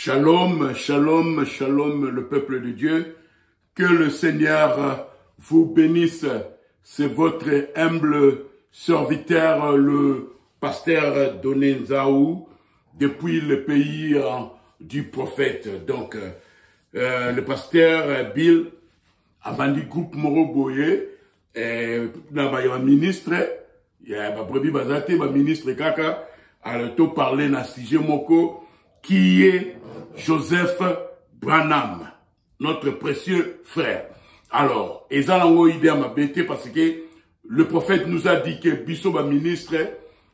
Shalom, shalom, shalom, le peuple de Dieu. Que le Seigneur vous bénisse. C'est votre humble serviteur, le pasteur Donenzaou, depuis le pays du prophète. Donc, le pasteur Bill Abandi Groupe Moroboye, ministre, il y a un ministre Kaka, a le parler na sujet moko, qui est Joseph Branham, notre précieux frère. Alors, ezalango idée à ma bête parce que le prophète nous a dit que Bissoba ministre,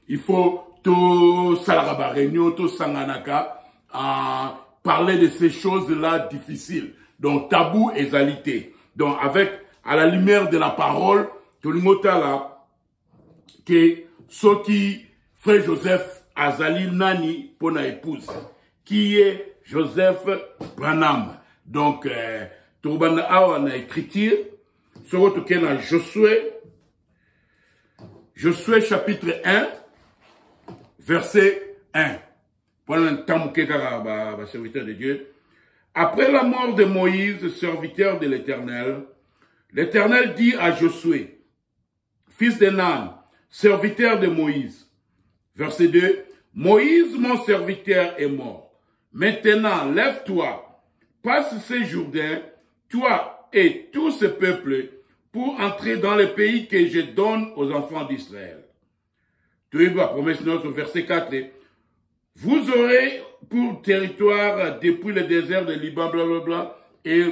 il faut tout salaraba réunion, tout sanganaka, parler de ces choses-là difficiles. Donc, tabou et zalité. Donc, avec, à la lumière de la parole, tout le monde là, que ce qui, frère Joseph Azali Nani, pour na épouse, qui est Joseph Branham. Donc, Toubana Awa na écriture, sur votre na Josué chapitre 1, verset 1. Pendant le temps que serviteur de Dieu. Après la mort de Moïse, serviteur de l'Éternel, l'Éternel dit à Josué, fils de Nun, serviteur de Moïse. Verset 2. Moïse, mon serviteur, est mort. Maintenant, lève-toi, passe ce Jourdain, toi et tout ce peuple, pour entrer dans le pays que je donne aux enfants d'Israël. Tu as la promesse au verset 4. Vous aurez pour territoire depuis le désert de Liban, blablabla, et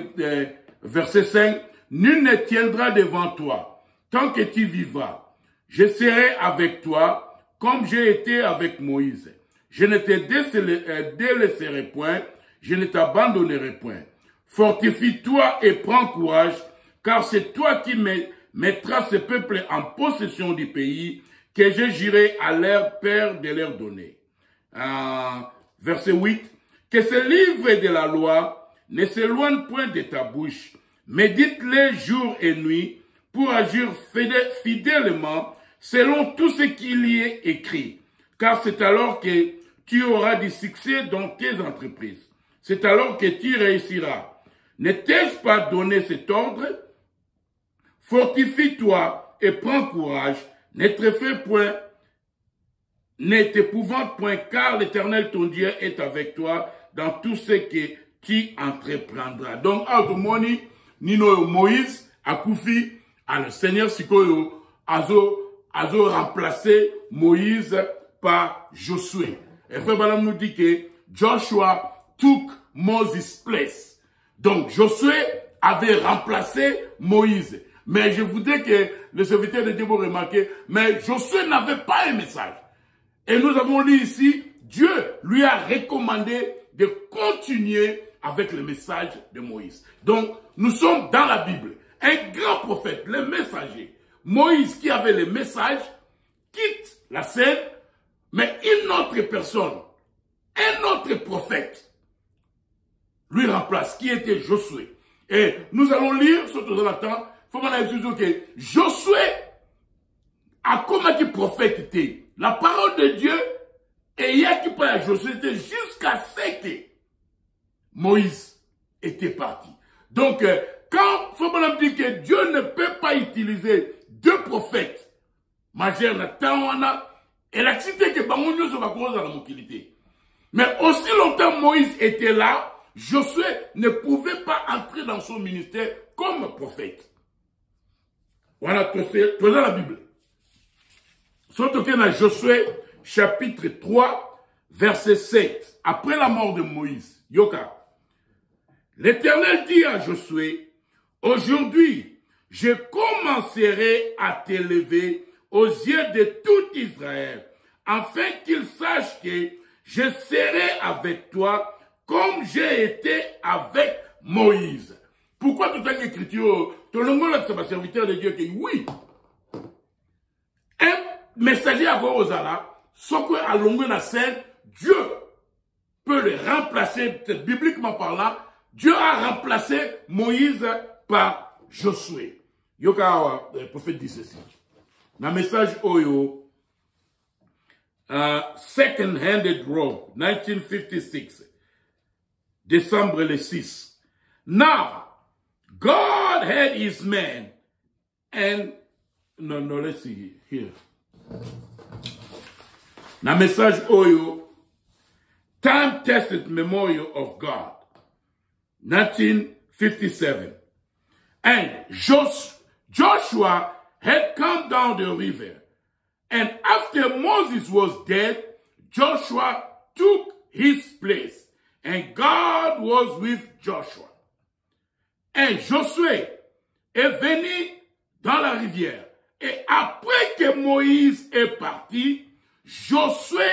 verset 5, nul ne tiendra devant toi, tant que tu vivras. Je serai avec toi, comme j'ai été avec Moïse. Je ne te délaisserai point, je ne t'abandonnerai point. Fortifie-toi et prends courage, car c'est toi qui mettras ce peuple en possession du pays que je jurai à leur père de leur donner. Verset 8. Que ce livre de la loi ne s'éloigne point de ta bouche. Médite-les jour et nuit pour agir fidèlement selon tout ce qu'il y est écrit. Car c'est alors que tu auras du succès dans tes entreprises. C'est alors que tu réussiras. Ne t'ai-je pas donné cet ordre? Fortifie-toi et prends courage. Ne t'épouvante point, car l'Éternel ton Dieu est avec toi dans tout ce que tu entreprendras. Donc, Automoni, Nino Moïse, Akoufi, le Seigneur Sikoyo, Azo remplacé Moïse par Josué. Et Frère Branham nous dit que Joshua took Moses' place. Donc, Josué avait remplacé Moïse. Mais je voudrais que le serviteur de Dieu vous remarque, mais Josué n'avait pas un message. Et nous avons lu ici, Dieu lui a recommandé de continuer avec le message de Moïse. Donc, nous sommes dans la Bible. Un grand prophète, le messager, Moïse qui avait le message, quitte la scène, mais une autre personne, un autre prophète, lui remplace, qui était Josué. Et nous allons lire, surtout dans le temps, il faut qu'on ait vu que Josué a comment dit prophète était. La parole de Dieu, et il y a qui parle à Josué, jusqu'à ce que Moïse était parti. Donc, quand Fabonam dit que Dieu ne peut pas utiliser deux prophètes majeurs, et la cité que Bangonio se va causer dans la mobilité. Mais aussi longtemps Moïse était là, Josué ne pouvait pas entrer dans son ministère comme prophète. Voilà, c'est la Bible. Surtout dans Josué, chapitre 3, verset 7. Après la mort de Moïse, Yoka, l'Éternel dit à Josué, aujourd'hui, je commencerai à t'élever aux yeux de tout Israël, afin qu'ils sachent que je serai avec toi comme j'ai été avec Moïse. Pourquoi tout à l'écriture, tout le monde c'est un serviteur de Dieu qui oui, un messager à Ozala, ce que à longueur de la scène, Dieu peut le remplacer, bibliquement parlant, Dieu a remplacé Moïse par Josué. Yoka, le prophète dit ceci. Dans le message Oyo, Second-Handed Robe, 1956. décembre le 6. Now, God had his man and, no, let's see here. Na message oyo, time-tested memorial of God, 1957. And Joshua had come down the river. And after Moses was dead, Joshua took his place. And God was with Joshua. Et Josué est venu dans la rivière. Et après que Moïse est parti, Josué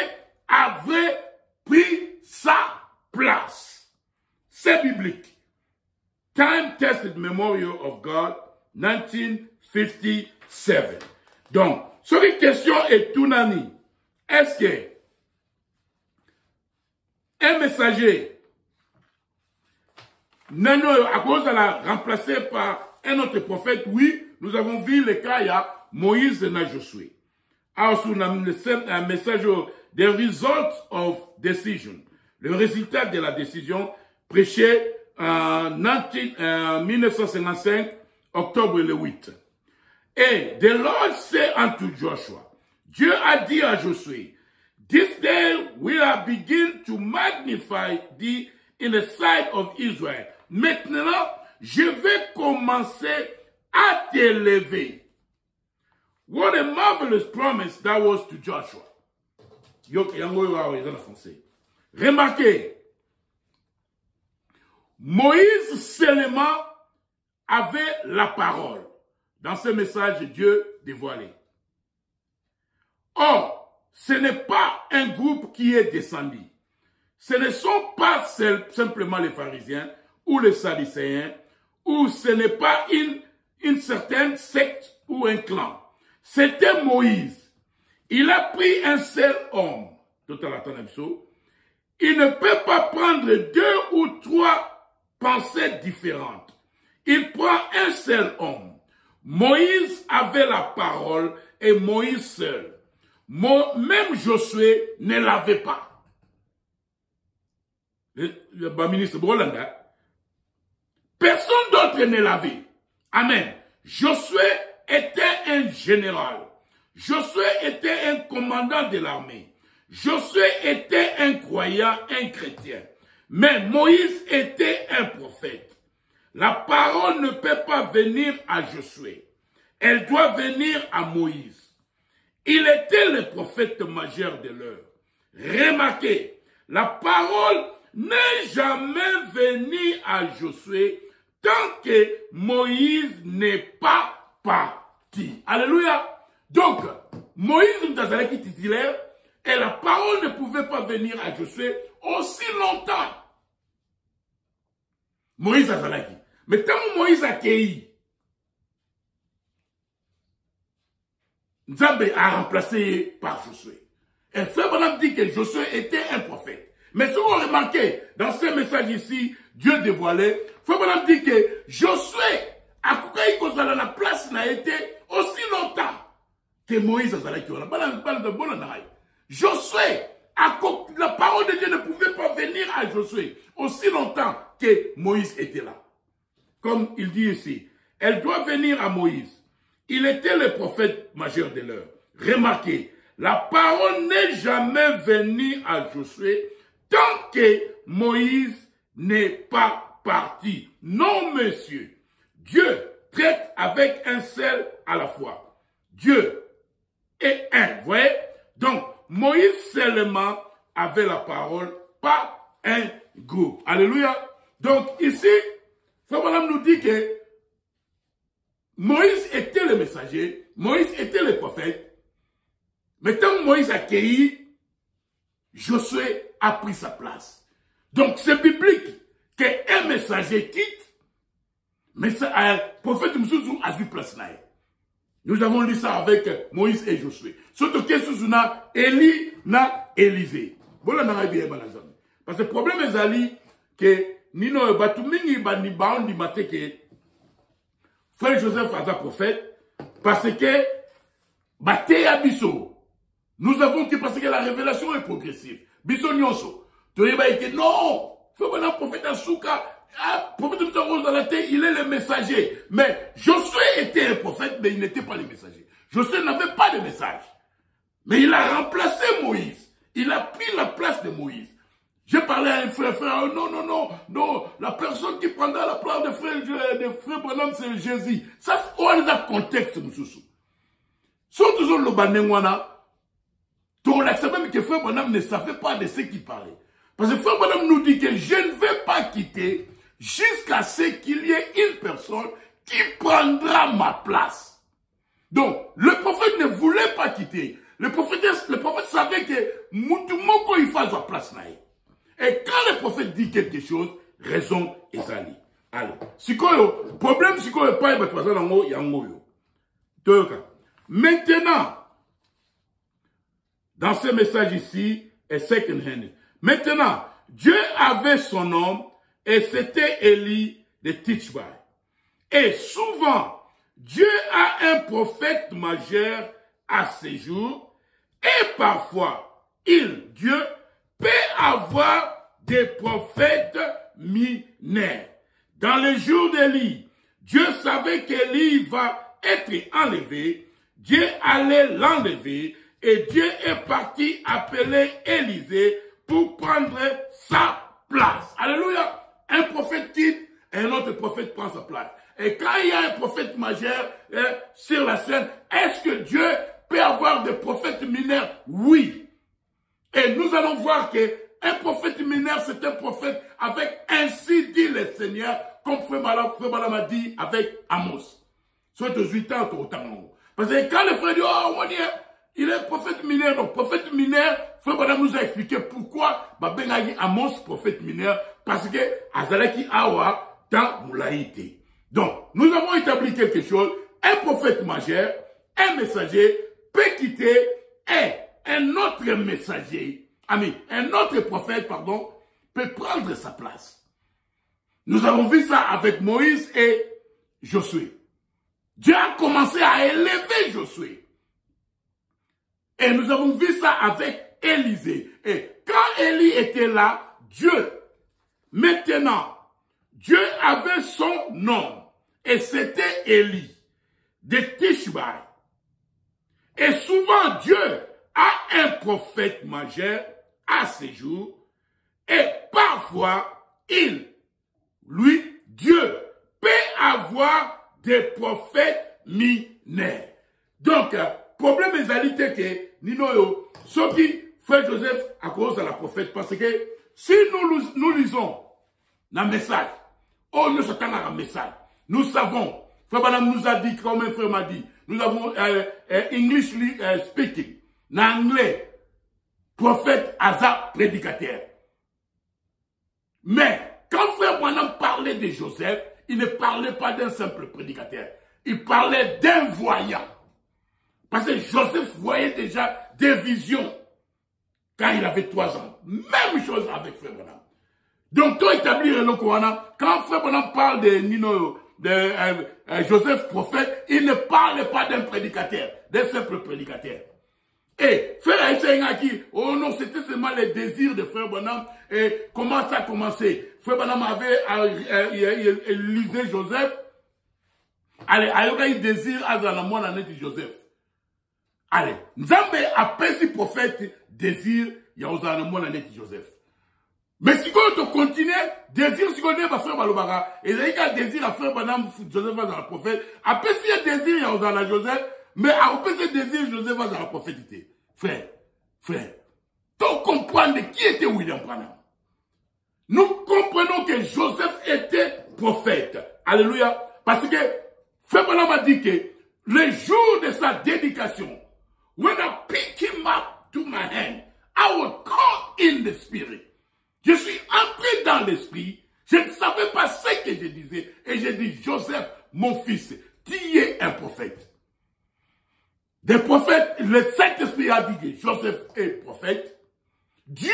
avait pris sa place. C'est biblique. Time-tested memorial of God, 1957. Donc, cette question est tout nani. Est-ce que un messager, à cause de la remplacé par un autre prophète, oui, nous avons vu le cas, il y a Moïse et Josué. Alors, sur un message, the result of decision, le résultat de la décision prêché en 1955, octobre le 8. Et the Lord said unto Joshua, Dieu a dit à Josué, this day will I begin to magnify thee in the sight of Israel. Maintenant, je vais commencer à t'élever. What a marvelous promise that was to Joshua. Remarquez, Moïse seulement avait la parole dans ce message de Dieu dévoilé. Or, ce n'est pas un groupe qui est descendu. Ce ne sont pas simplement les pharisiens ou les sadducéens, ou ce n'est pas une certaine secte ou un clan. C'était Moïse. Il a pris un seul homme. Il ne peut pas prendre 2 ou 3 pensées différentes. Il prend un seul homme. Moïse avait la parole et Moïse seul. Même Josué ne l'avait pas. Le ministre Bolanda. Personne d'autre ne l'avait. Amen. Josué était un général. Josué était un commandant de l'armée. Josué était un croyant, un chrétien. Mais Moïse était un prophète. La parole ne peut pas venir à Josué. Elle doit venir à Moïse. Il était le prophète majeur de l'heure. Remarquez, la parole n'est jamais venue à Josué tant que Moïse n'est pas parti. Alléluia. Donc, Moïse est titulaire et la parole ne pouvait pas venir à Josué aussi longtemps. Moïse a zalaki. Mais tant que Moïse a cueilli, Nzambe a remplacé par Josué. Et Frère Branham dit que Josué était un prophète. Mais si vous remarquez, dans ce message ici, Dieu dévoilé, Frère Branham dit que Josué a coupé la place n'a été aussi longtemps que Moïse a zalaki. Josué, la parole de Dieu ne pouvait pas venir à Josué aussi longtemps que Moïse était là. Comme il dit ici, elle doit venir à Moïse. Il était le prophète majeur de l'heure. Remarquez, la parole n'est jamais venue à Josué tant que Moïse n'est pas parti. Non, monsieur. Dieu traite avec un seul à la fois. Dieu est un. Vous voyez? Donc, Moïse seulement avait la parole, pas un groupe. Alléluia. Donc, ici, Frère Branham nous dit que Moïse était le messager, Moïse était le prophète. Mais tant que Moïse a cueilli, Josué a pris sa place. Donc c'est biblique qu'un messager quitte, mais un prophète Moussou a eu place là. Nous avons lu ça avec Moïse et Josué. Surtout que Souzuna, Élie, na Élisée. Voilà, parce que le problème est que Nino Batumingi Bani Baondi Mateke. Frère Joseph a prophète, parce que Bateya Bisso, nous avons que parce que la révélation est progressive. Bisso Nyonso, tu dis que non, Frère prophète Asuka, prophète il est le messager. Mais Josué était un prophète, mais il n'était pas le messager. Josué n'avait pas de message. Mais il a remplacé Moïse. Il a pris la place de Moïse. J'ai parlé à un frère, non, la personne qui prendra la place de frère Branham, c'est Jésus. Ça, on a le contexte, Moussoussou. Sauf toujours le Banengwana, tu l'acceptes même que frère Branham ne savait pas de ce qu'il parlait. Parce que frère Branham nous dit que je ne vais pas quitter jusqu'à ce qu'il y ait une personne qui prendra ma place. Donc, le prophète ne voulait pas quitter. Le prophète savait que Moutoumoko il fasse sa place. Et quand le prophète dit quelque chose, raison est sali. Alors, problème si quoi pas maintenant, dans ce message ici, et second hand. Maintenant, Dieu avait son homme et c'était Élie de Tishba. Et souvent, Dieu a un prophète majeur à ses jours et parfois, Dieu, peut avoir des prophètes mineurs. Dans les jours d'Élie, Dieu savait qu'Élie va être enlevé, Dieu allait l'enlever et Dieu est parti appeler Élisée pour prendre sa place. Alléluia. Un prophète quitte et un autre prophète prend sa place. Et quand il y a un prophète majeur sur la scène, est-ce que Dieu peut avoir des prophètes mineurs? Oui. Et nous allons voir que un prophète mineur, c'est un prophète avec ainsi dit le Seigneur, comme Frère Malam a dit avec Amos. Soit aux 8 ans, au temps. Parce que quand le frère dit, oh, il est prophète mineur. Donc, prophète mineur, Frère Malam nous a expliqué pourquoi Babengagi Amos, prophète mineur, parce que Azalaki Awa, dans Moulaïté. Donc, nous avons établi quelque chose, un prophète majeur, un messager, peut quitter et un autre messager, un autre prophète, peut prendre sa place. Nous avons vu ça avec Moïse et Josué. Dieu a commencé à élever Josué. Et nous avons vu ça avec Élisée. Et quand Élie était là, maintenant, Dieu avait son nom. Et c'était Élie de Tishba. Et souvent, Dieu a un prophète majeur à ses jours. Et parfois, Dieu, peut avoir des prophètes mineurs. Donc, problème est que, Ninoyo, ce qui fait Joseph à cause de la prophète, parce que si nous lisons le message, nous s'attendons à un message, nous savons, Frère Banam nous a dit, comme un frère m'a dit, nous avons English speaking, en anglais, prophète, Asa, prédicateur. Mais, quand Frère Banam parlait de Joseph, il ne parlait pas d'un simple prédicateur. Il parlait d'un voyant. Parce que Joseph voyait déjà des visions quand il avait 3 ans. Même chose avec Frère Banam. Donc, tout établir le Coran, quand Frère Banam parle de Joseph prophète, il ne parle pas d'un prédicateur, d'un simple prédicateur. Et Frère Aïssa qui, oh non, c'était seulement les désirs de Frère Banam. Et comment ça a commencé? Frère Banam avait lisé Joseph. Allez, il y a eu désir à la Joseph. Allez, Nzambe a pris prophète désir, il y a eu Joseph. Mais si on continue, désir, si on est Frère Balobara, et il y a désir à Frère Banam, Joseph va dans la prophète. Après, s'il y a désir, il y a eu Joseph. Mais après ce désir, Joseph va dans la prophétité. Frère, tu comprends qui était William Branham. Nous comprenons que Joseph était prophète. Alléluia. Parce que Frère Branham a dit que le jour de sa dédication, when I pick him up to my hand, I will call in the spirit. Je suis entré dans l'esprit. Je ne savais pas ce que je disais. Et j'ai dit, Joseph, mon fils, tu es un prophète. Des prophètes, le Saint-Esprit a dit que Joseph est prophète. Dieu,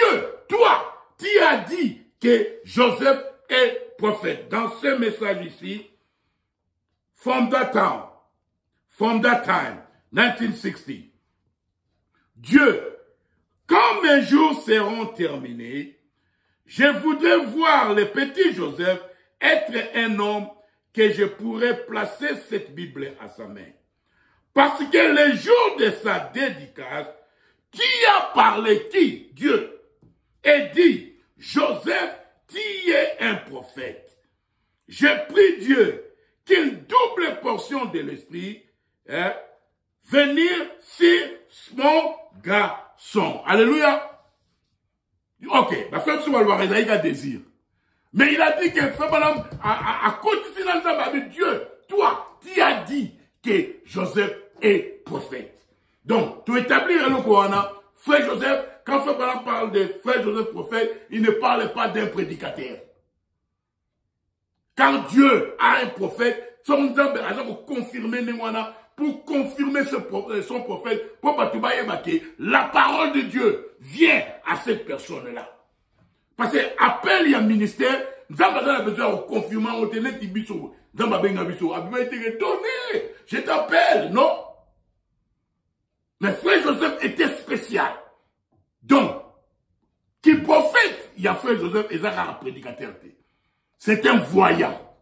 toi, tu as dit que Joseph est prophète. Dans ce message ici, from that time, 1960, Dieu, quand mes jours seront terminés, Je voudrais voir le petit Joseph être un homme que je pourrais placer cette Bible à sa main. Parce que le jour de sa dédicace, qui a parlé qui? Dieu. Et dit, Joseph, tu es un prophète. Je prie Dieu qu'une double portion de l'esprit venir sur mon garçon. Alléluia. Ok, ma femme se va il a désir. Mais il a dit que à côté de Dieu, toi, tu as dit que Joseph est prophète. Donc, tu établis le Coran, frère Joseph, quand frère Branham parle de frère Joseph prophète, il ne parle pas d'un prédicateur. Quand Dieu a un prophète, son pour confirmer son prophète, pour la parole de Dieu vient à cette personne-là. Parce que appel il y a ministère, nous avons besoin de confirmer, on te dit biso, nous avons besoin de donner, je t'appelle, non? Mais frère Joseph était spécial. Donc, qui prophète, il y a frère Joseph et un prédicateur. C'est un voyant.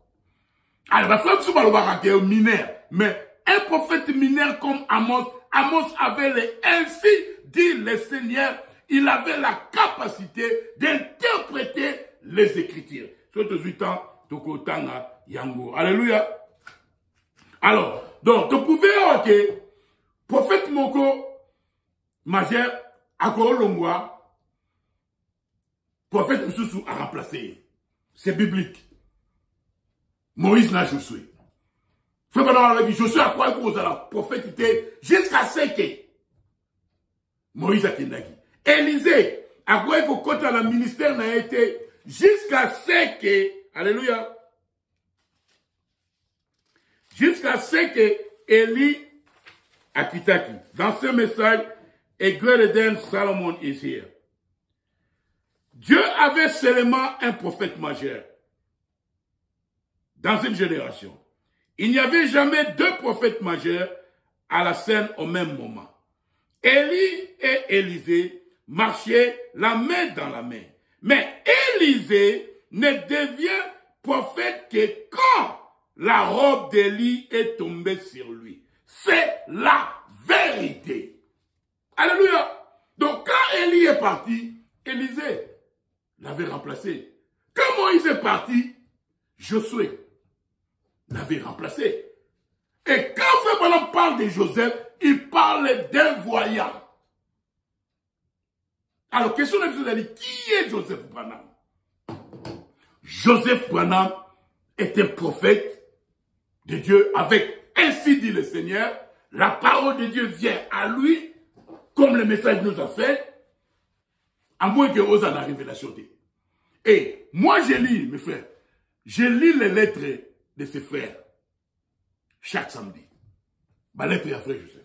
Alors, la frère Joseph est mineur, mais un prophète mineur comme Amos, Amos avait ainsi dit le Seigneur, il avait la capacité d'interpréter les Écritures. Surtout 8 ans, Tokotanga, Yango. Alléluia. Alors, donc, tu pouvez, ok, prophète Moko, majeur, Akoro Longwa, prophète Moussou a remplacé. C'est biblique. Moïse n'a Josué. Josué a quoi que la prophétité jusqu'à ce que Moïse a Kendaki. Élisée a quoi que quand le ministère n'a été jusqu'à ce que, alléluia, jusqu'à ce que Élie a Kitaki. Dans ce message, a greater than Solomon is here. Dieu avait seulement un prophète majeur dans une génération. Il n'y avait jamais deux prophètes majeurs à la scène au même moment. Élie et Élisée marchaient la main dans la main. Mais Élisée ne devient prophète que quand la robe d'Élie est tombée sur lui. C'est la vérité. Alléluia. Donc quand Élie est parti, Élisée l'avait remplacé. Quand Moïse est parti, Josué l'avait remplacé. Et quand Frère parle de Joseph, il parle d'un voyant. Alors, question de vous, qui est Joseph Branham? Joseph Branham est un prophète de Dieu avec, ainsi dit le Seigneur, la parole de Dieu vient à lui, comme le message nous a fait, à moins que ose en la révélation. Et moi, je lis, mes frères, je lis les lettres de ses frères chaque samedi. Ma lettre à frère Joseph.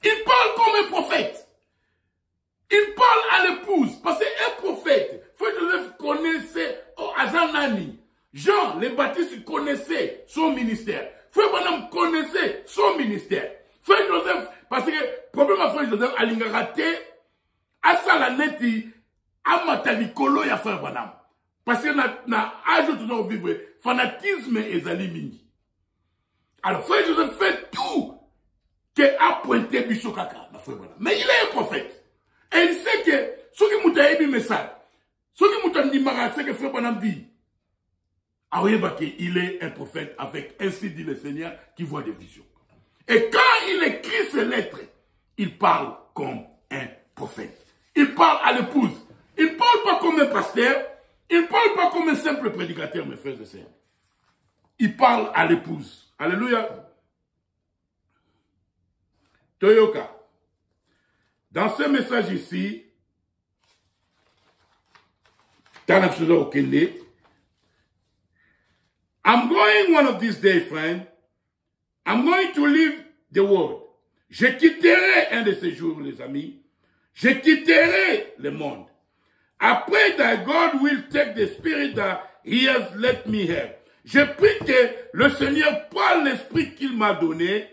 Il parle comme un prophète. Il parle à l'épouse. Parce qu'un prophète, frère Joseph connaissait Azanani. Jean le Baptiste connaissait son ministère. Frère Branham connaissait son ministère. Frère Joseph, parce que le problème à frère Joseph, il a raté à ça la neti, à Matalikolo et à frère Branham. Parce que na âge toujours vivre, fanatisme et zalimini. Alors frère Joseph fait tout que a pointé Bishokaka, mais il est un prophète. Et il sait que ce qui m'a dit message, ce qui m'a dit c'est que frère Branham dit, il est un prophète avec ainsi dit le Seigneur qui voit des visions. Et quand il écrit ces lettres, il parle comme un prophète. Il parle à l'épouse. Il ne parle pas comme un pasteur. Il ne parle pas comme un simple prédicateur, mes frères et sœurs. Il parle à l'épouse. Alléluia. Toyoka. Dans ce message ici, I'm going one of these days, friend. I'm going to leave the world. Je quitterai un de ces jours, les amis. Je quitterai le monde. I pray that God will take the spirit that He has let me have. Je prie que le Seigneur prenne l'esprit qu'il m'a donné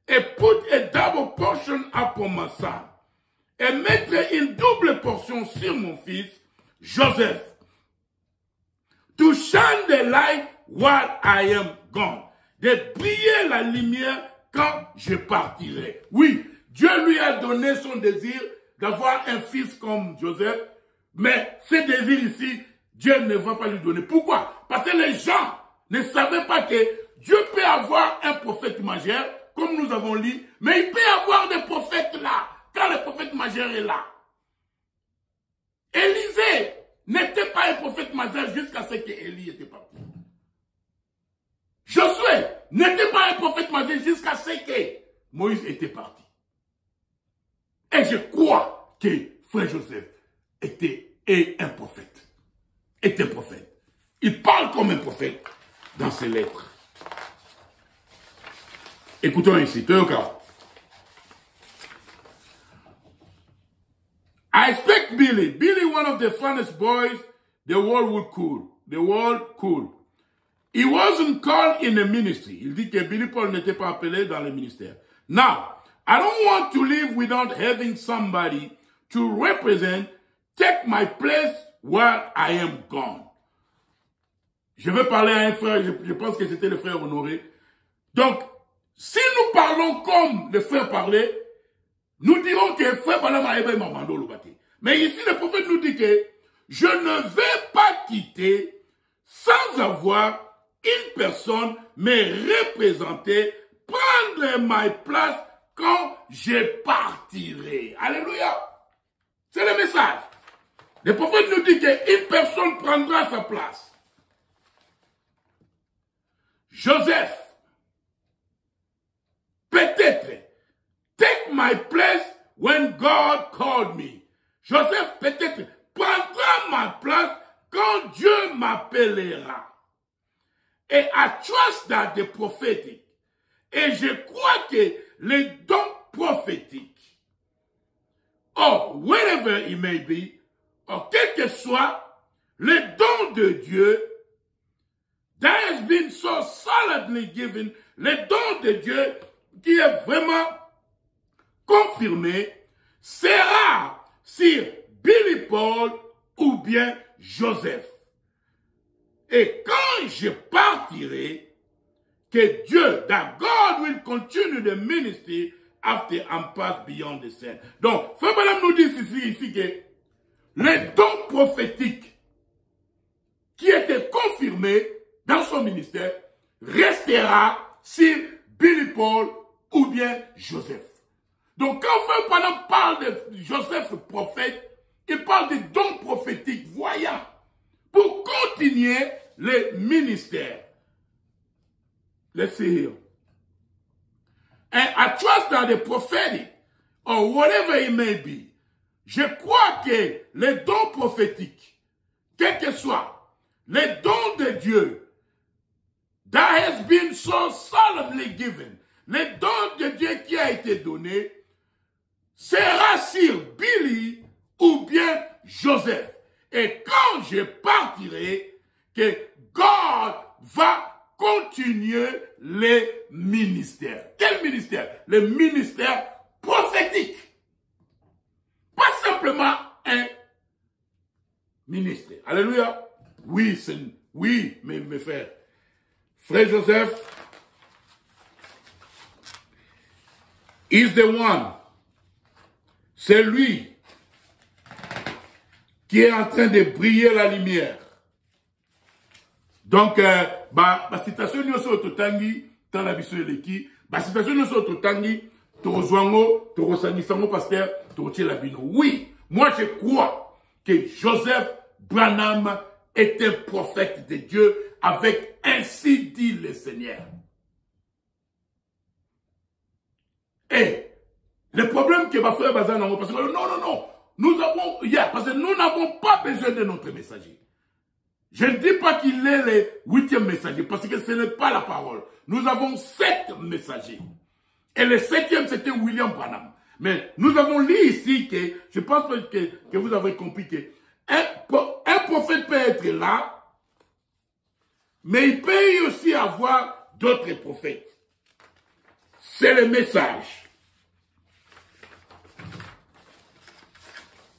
et put a double portion upon my son. Et mettre une double portion sur mon fils, Joseph. To shine the light while I am gone. De briller la lumière quand je partirai. Oui, Dieu lui a donné son désir d'avoir un fils comme Joseph, mais ce désir ici, Dieu ne va pas lui donner. Pourquoi? Parce que les gens ne savaient pas que Dieu peut avoir un prophète majeur, comme nous avons lu, mais il peut avoir des prophètes là, quand le prophète majeur est là. Élisée n'était pas un prophète majeur jusqu'à ce qu'Élie était parti. Josué n'était pas un prophète majeur jusqu'à ce que Moïse était parti. Et je crois que frère Joseph est un prophète. Est un prophète. Il parle comme un prophète dans ses lettres. Écoutons ici, Théoka. I expect Billy. Billy, one of the funnest boys the world would cool. The world cool. He wasn't called in the ministry. Il dit que Billy Paul n'était pas appelé dans le ministère. Now, I don't want to live without having somebody to represent, take my place while I am gone. Je veux parler à un frère, je pense que c'était le frère Honoré. Donc, si nous parlons comme le frère parlait, nous dirons que frère Balama Eba Mamando Lobate. Mais ici, le prophète nous dit que je ne vais pas quitter sans avoir une personne me représenter, prendre ma place quand je partirai. Alléluia. C'est le message. Le prophète nous dit qu'une personne prendra sa place. Joseph, peut-être, take my place when God called me. Joseph, peut-être, prendra ma place quand Dieu m'appellera. Et I trust that the prophetic. Et je crois que les dons prophétiques, or wherever it may be, or quel que soit les dons de Dieu, that has been so solidly given, les dons de Dieu qui est vraiment confirmé, sera sur Billy Paul ou bien Joseph. Et quand je partirai, que Dieu, that God will continue the ministry after I'm passed beyond the scene. Donc, Frère Branham nous dit ici que les dons prophétiques qui étaient confirmés dans son ministère restera sur Billy Paul ou bien Joseph. Donc, quand Frère Branham parle de Joseph prophète, il parle des dons prophétiques voyants pour continuer le ministère. Let's see here. And I trust that the prophetic, or whatever it may be, je crois que les dons prophétiques, quel que soit, les dons de Dieu, that has been so solemnly given, les dons de Dieu qui a été donné, sera sur Billy ou bien Joseph. Et quand je partirai, que God va continuer les ministères. Quel ministère? Le ministère prophétique. Pas simplement un ministre. Alléluia. Oui, oui, mes frères. Frère Joseph is the one. C'est lui qui est en train de briller la lumière. Donc, citation nyonso totangi dans la biso eleki, citation nyonso totangi torozwango, torosangisango pasteur, torotie la bino. Oui, moi je crois que Joseph Branham est un prophète de Dieu avec ainsi dit le Seigneur. Et le problème que va faire Bazan, parce que non, nous avons, parce que nous n'avons pas besoin de notre messager. Je ne dis pas qu'il est le 8e messager, parce que ce n'est pas la parole. Nous avons 7 messagers. Et le 7e, c'était William Branham. Mais nous avons lu ici que, je pense que vous avez compris que un prophète peut être là, mais il peut aussi avoir d'autres prophètes. C'est le message.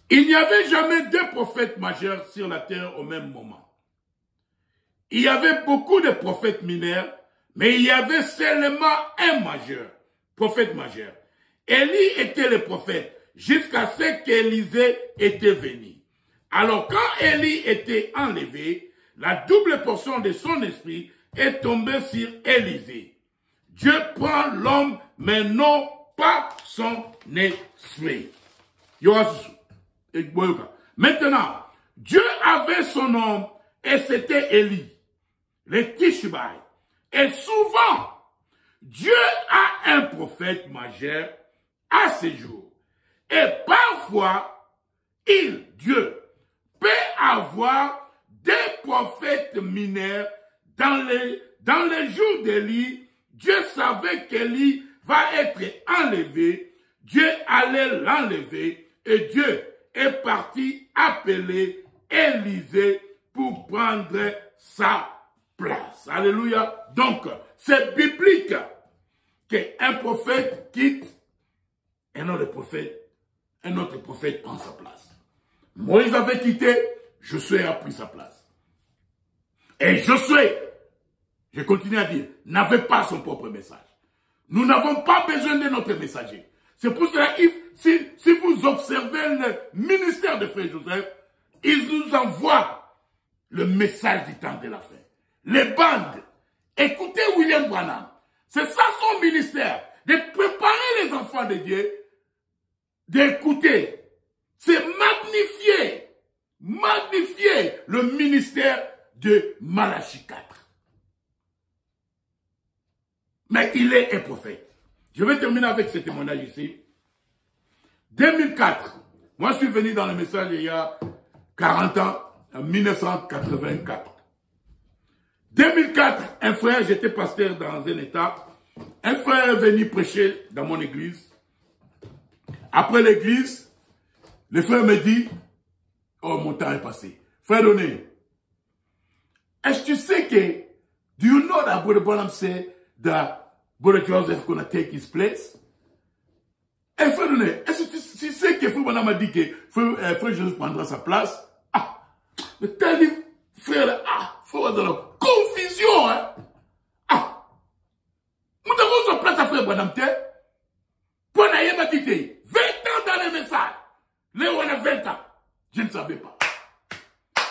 Il n'y avait jamais deux prophètes majeurs sur la terre au même moment. il y avait beaucoup de prophètes mineurs, mais il y avait seulement un majeur, prophète majeur. Élie était le prophète jusqu'à ce qu'Élisée était venu. Alors quand Élie était enlevé, la double portion de son esprit est tombée sur Élisée. Dieu prend l'homme, mais non pas son esprit. Maintenant, Dieu avait son nom et c'était Élie, le Tishbaï. Et souvent, Dieu a un prophète majeur à ses jours. Et parfois, Dieu, peut avoir des prophètes mineurs dans les jours d'Élie. Dieu savait qu'Élie va être enlevé. Dieu allait l'enlever et Dieu est parti appeler Élisée pour prendre sa place. Alléluia. Donc, c'est biblique qu'un prophète quitte un autre prophète prend sa place. Moïse avait quitté, Josué a pris sa place. Et Josué, je continue à dire, n'avait pas son propre message. Nous n'avons pas besoin de notre messager. C'est pour cela, si vous observez le ministère de Frère Joseph, il nous envoie le message du temps de la fin. Les bandes. Écoutez William Branham. C'est ça son ministère. De préparer les enfants de Dieu, d'écouter. C'est magnifier le ministère de Malachie 4. Mais il est un prophète. Je vais terminer avec ce témoignage ici. 2004, moi je suis venu dans le message il y a 40 ans, en 1984. 2004, un frère, j'étais pasteur dans un état, un frère est venu prêcher dans mon église. Après l'église, le frère me dit, oh mon temps est passé. Frère Doné, est-ce que tu sais que, do you know that Brother Branham said that Brother Joseph gonna take his place? Et frère Doné, est-ce que tu sais que Frère Branham a dit que frère Joseph prendra sa place? Ah, mais t'as dit, frère, frère dans la confusion, hein? Ah, nous devons sa place à frère Branham, pour n'aller m'a quitté 20 ans dans les messages. Là où on a 20 ans, je ne savais pas.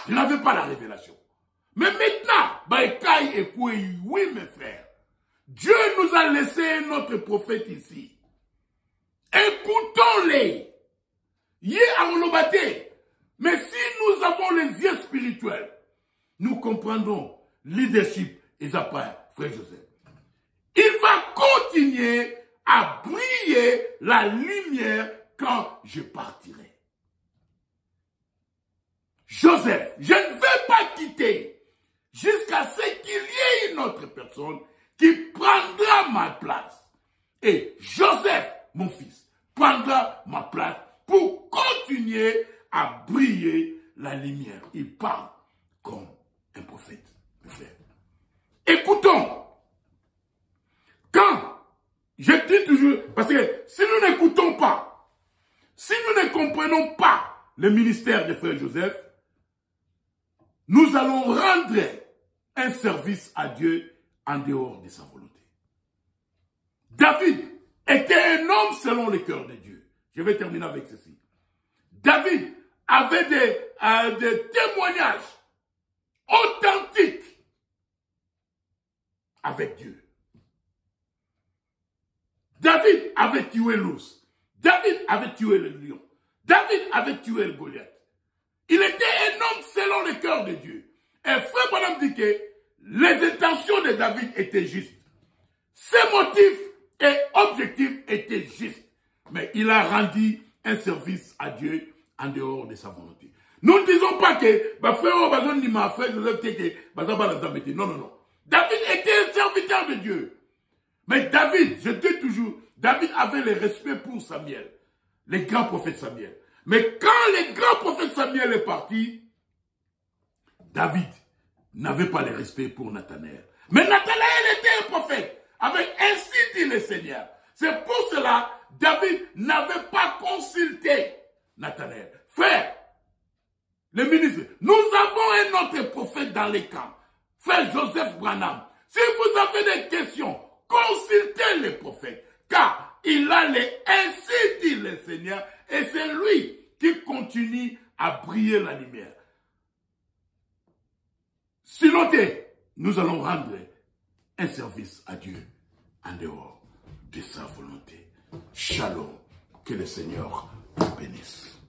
Je n'avais pas la révélation. Mais maintenant, oui mes frères, Dieu nous a laissé notre prophète ici. Écoutons-les. Mais si nous avons les yeux spirituels, nous comprendrons leadership et frère Joseph. Il va continuer à briller la lumière quand je partirai. Joseph, je ne vais pas quitter jusqu'à ce qu'il y ait une autre personne qui prendra ma place. Et Joseph, mon fils, prendra ma place pour continuer à briller la lumière. Il parle comme un prophète, mes frères. Écoutons. Quand je dis toujours, parce que si nous n'écoutons pas, si nous ne comprenons pas le ministère de Frère Joseph, nous allons rendre un service à Dieu en dehors de sa volonté. David était un homme selon le cœur de Dieu. Je vais terminer avec ceci. David avait des témoignages authentiques avec Dieu. David avait tué l'ours. David avait tué le lion. David avait tué le Goliath. Il était un homme selon le cœur de Dieu. Et Frère Branham dit que les intentions de David étaient justes. Ses motifs et objectifs étaient justes. Mais il a rendu un service à Dieu en dehors de sa volonté. Nous ne disons pas que non, non, non. David était un serviteur de Dieu. Mais David, je dis toujours, David avait le respect pour Samuel, le grand prophète Samuel. Mais quand le grand prophète Samuel est parti, David n'avait pas le respect pour Nathanaël. Mais Nathanaël était un prophète, avec ainsi dit le Seigneur. C'est pour cela David n'avait pas consulté Nathanaël. Frère, le ministre, nous avons un autre prophète dans les camps. Frère Joseph Branham, si vous avez des questions, consultez les prophètes, car il a les ainsi dit le Seigneur, et c'est lui qui continue à briller la lumière. Sinon, nous allons rendre un service à Dieu en dehors de sa volonté. Shalom, que le Seigneur vous bénisse.